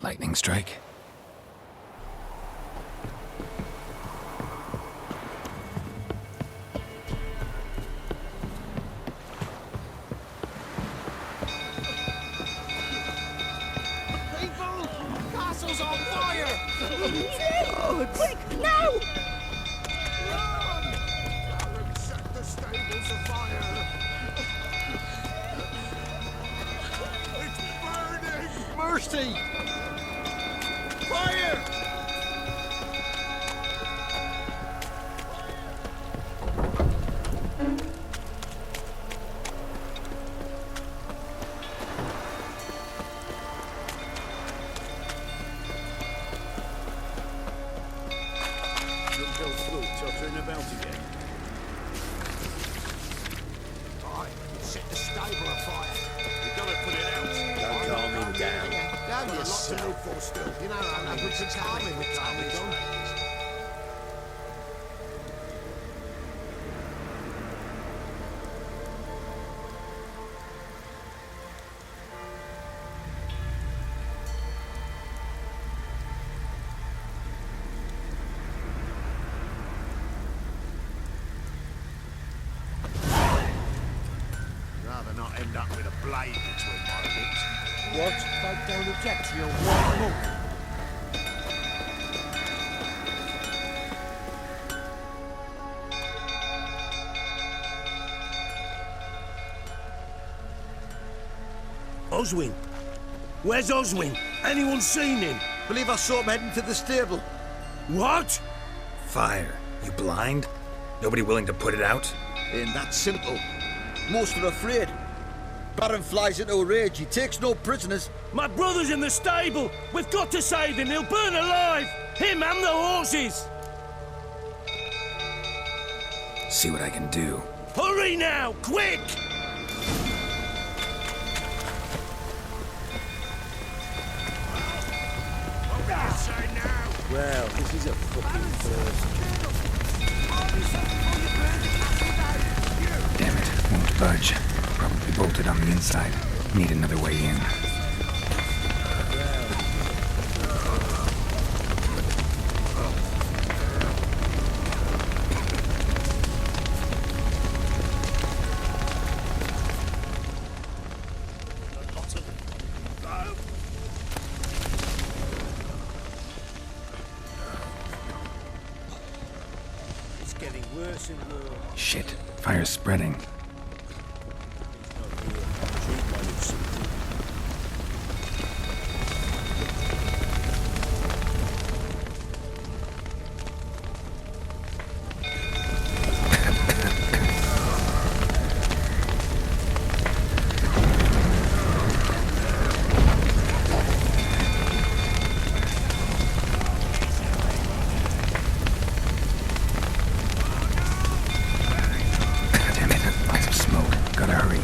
Lightning strike. People! Castle's on fire! Oh, quick, now! Run! Aaron set the stables afire! It's burning! Mercy! Fire! Don't go through, tottering about again. Right, set the stable afire. You gotta put it out. Don't calm him down. Down yourself. Lots to live for still. You know, I'm having some time in the time it's on. Rather not end up with a blade between my lips. What? Folk don't object to your white look. Oswin? Where's Oswin? Anyone seen him? Believe I saw him heading to the stable. What? Fire. You blind? Nobody willing to put it out? Ain't that simple. Most are afraid. Baron flies into a rage. He takes no prisoners. My brother's in the stable. We've got to save him. He'll burn alive. Him and the horses. See what I can do. Hurry now, quick! Well, this is a fucking first. Damn it, won't budge. Probably bolted on the inside. Need another way in. It's getting worse and worse. Shit, fire's spreading. Damn it, lots of smoke. Gotta hurry.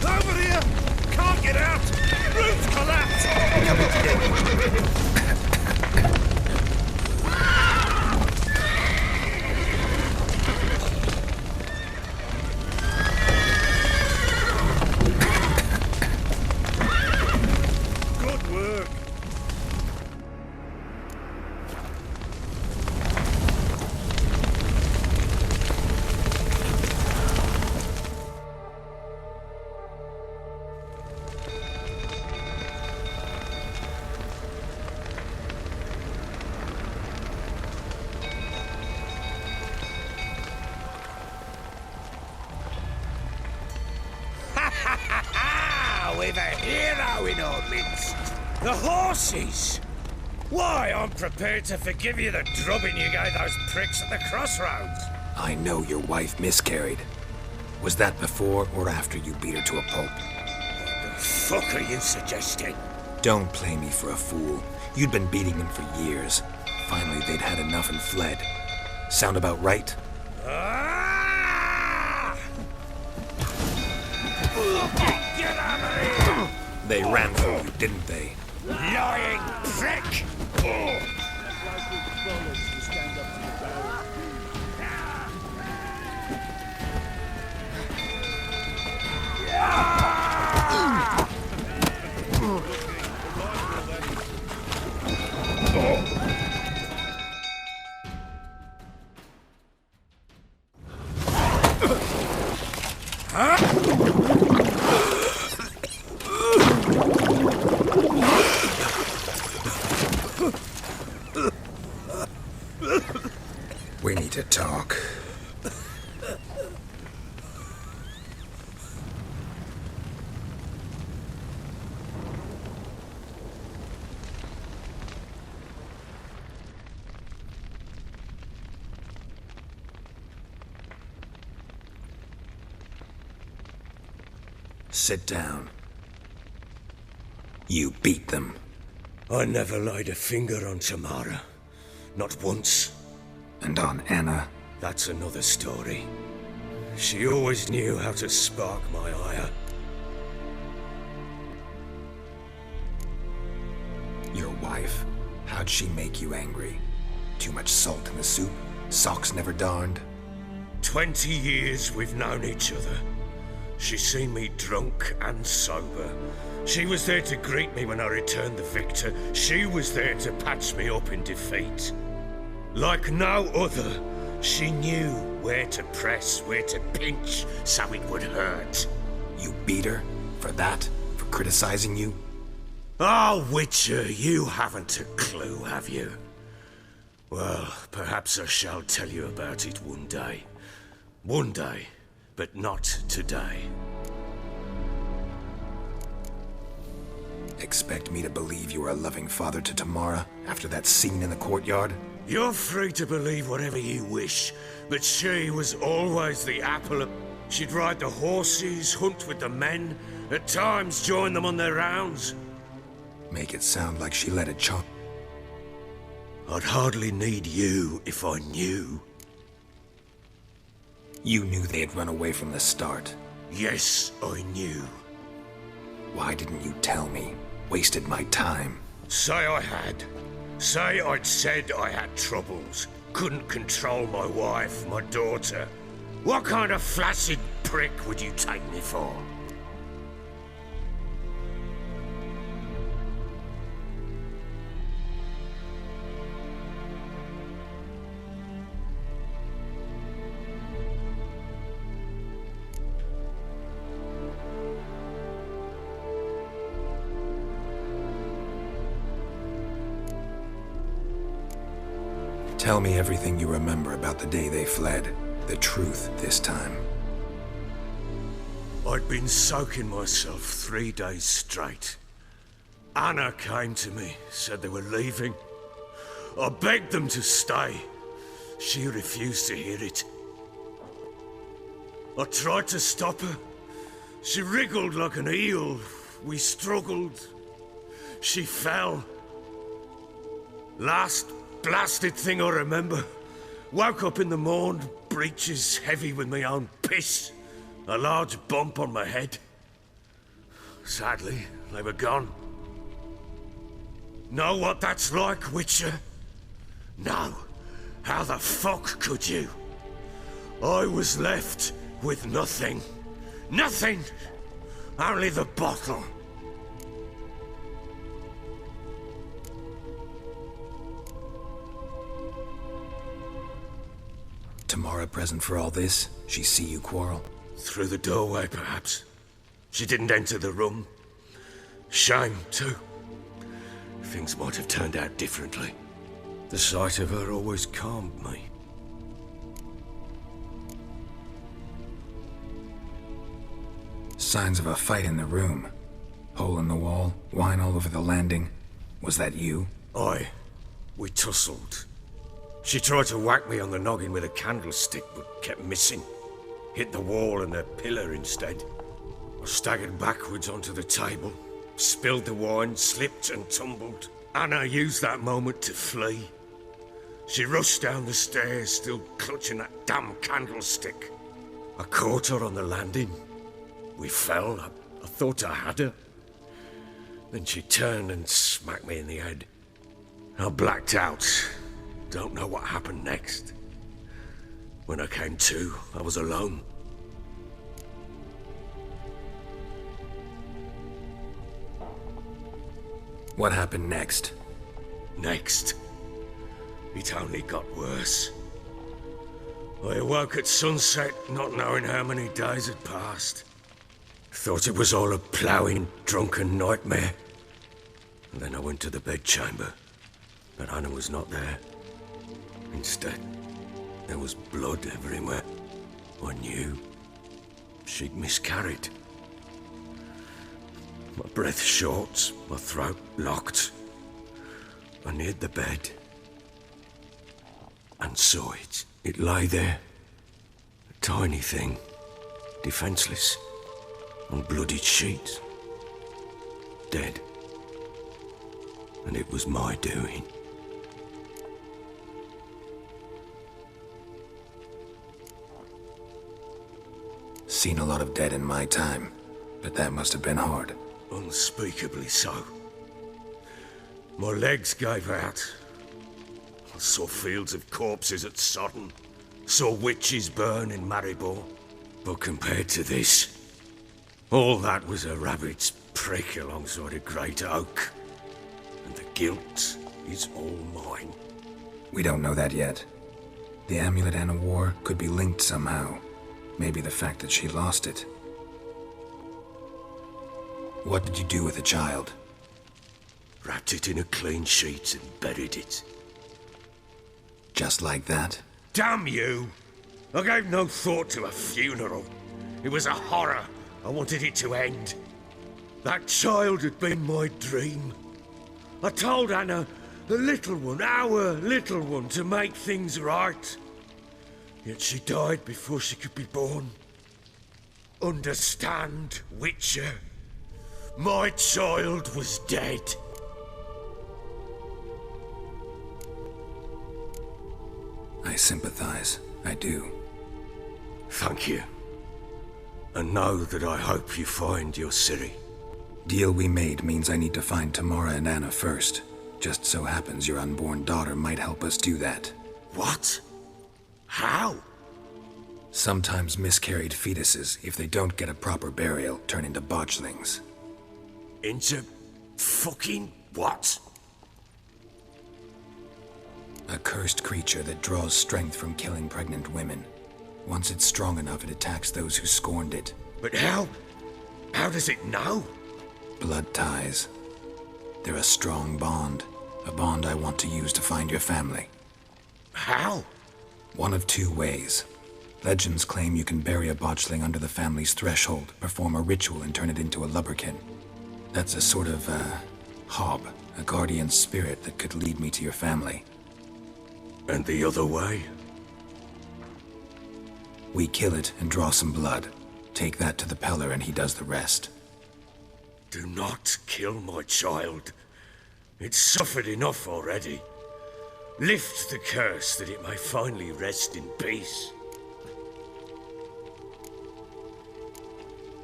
Over here! Can't get out! Roof's collapsed! Good work. We've a hero in our midst. The horses! Why, I'm prepared to forgive you the drubbing you gave those pricks at the crossroads. I know your wife miscarried. Was that before or after you beat her to a pulp? What the fuck are you suggesting? Don't play me for a fool. You'd been beating them for years. Finally, they'd had enough and fled. Sound about right? Ah! Get out of here! They ran for you, didn't they? Lying prick! big bullets to stand up to the barrel. We need to talk. Sit down. You beat them. I never laid a finger on Tamara. Not once. And on Anna. That's another story. She always knew how to spark my ire. Your wife. How'd she make you angry? Too much salt in the soup? Socks never darned? 20 years we've known each other. She's seen me drunk and sober. She was there to greet me when I returned the victor. She was there to patch me up in defeat. Like no other, she knew where to press, where to pinch, so it would hurt. You beat her? For that? For criticizing you? Oh, Witcher, you haven't a clue, have you? Well, perhaps I shall tell you about it one day. One day, but not today. Expect me to believe you were a loving father to Tamara after that scene in the courtyard? You're free to believe whatever you wish, but she was always the apple of... She'd ride the horses, hunt with the men, at times join them on their rounds. Make it sound like she let it chop. I'd hardly need you if I knew. You knew they had run away from the start. Yes, I knew. Why didn't you tell me? Wasted my time. Say I had. Say I'd said I had troubles. Couldn't control my wife, my daughter. What kind of flaccid prick would you take me for? Tell me everything you remember about the day they fled. The truth this time. I'd been soaking myself 3 days straight. Anna came to me, said they were leaving. I begged them to stay. She refused to hear it. I tried to stop her. She wriggled like an eel. We struggled. She fell. Last blasted thing I remember. Woke up in the morn, breeches heavy with my own piss. A large bump on my head. Sadly, they were gone. Know what that's like, Witcher? No. How the fuck could you? I was left with nothing. Nothing! Only the bottle. Tamara present for all this? She see you quarrel? Through the doorway, perhaps. She didn't enter the room. Shame, too. Things might have turned out differently. The sight of her always calmed me. Signs of a fight in the room. Hole in the wall, wine all over the landing. Was that you? Aye. We tussled. She tried to whack me on the noggin with a candlestick, but kept missing. Hit the wall and a pillar instead. I staggered backwards onto the table, spilled the wine, slipped and tumbled. Anna used that moment to flee. She rushed down the stairs, still clutching that damn candlestick. I caught her on the landing. We fell. I thought I had her. Then she turned and smacked me in the head. I blacked out. Don't know what happened next. When I came to, I was alone. What happened next? Next, it only got worse. I awoke at sunset, not knowing how many days had passed. Thought it was all a ploughing, drunken nightmare. And then I went to the bedchamber, but Anna was not there. Instead, there was blood everywhere. I knew she'd miscarried. My breath short, my throat locked. I neared the bed and saw it. It lay there, a tiny thing, defenseless, on bloodied sheets, dead. And it was my doing. Seen a lot of dead in my time, but that must have been hard. Unspeakably so. My legs gave out. I saw fields of corpses at Sodden. Saw witches burn in Maribor. But compared to this, all that was a rabbit's prick alongside a great oak. And the guilt is all mine. We don't know that yet. The amulet Anna wore could be linked somehow. Maybe the fact that she lost it. What did you do with the child? Wrapped it in a clean sheet and buried it. Just like that? Damn you! I gave no thought to a funeral. It was a horror. I wanted it to end. That child had been my dream. I told Anna, the little one, our little one, to make things right. Yet she died before she could be born. Understand, Witcher? My child was dead. I sympathize. I do. Thank you. And know that I hope you find your Ciri. Deal we made means I need to find Tamara and Anna first. Just so happens your unborn daughter might help us do that. What? How? Sometimes miscarried fetuses, if they don't get a proper burial, turn into botchlings. Into fucking what? A cursed creature that draws strength from killing pregnant women. Once it's strong enough, it attacks those who scorned it. But how? How does it know? Blood ties. They're a strong bond. A bond I want to use to find your family. How? One of two ways. Legends claim you can bury a botchling under the family's threshold, perform a ritual, and turn it into a lubberkin. That's a sort of, hob, a guardian spirit that could lead me to your family. And the other way? We kill it and draw some blood. Take that to the Peller and he does the rest. Do not kill my child. It's suffered enough already. Lift the curse that it may finally rest in peace.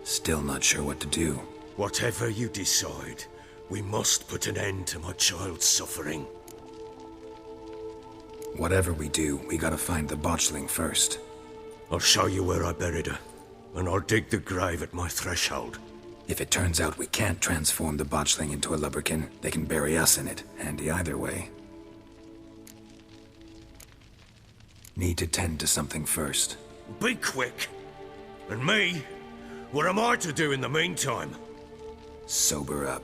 Still not sure what to do. Whatever you decide, we must put an end to my child's suffering. Whatever we do, we gotta find the botchling first. I'll show you where I buried her, and I'll dig the grave at my threshold. If it turns out we can't transform the botchling into a lubberkin, they can bury us in it. Handy either way. Need to tend to something first. Be quick. And me? What am I to do in the meantime? Sober up.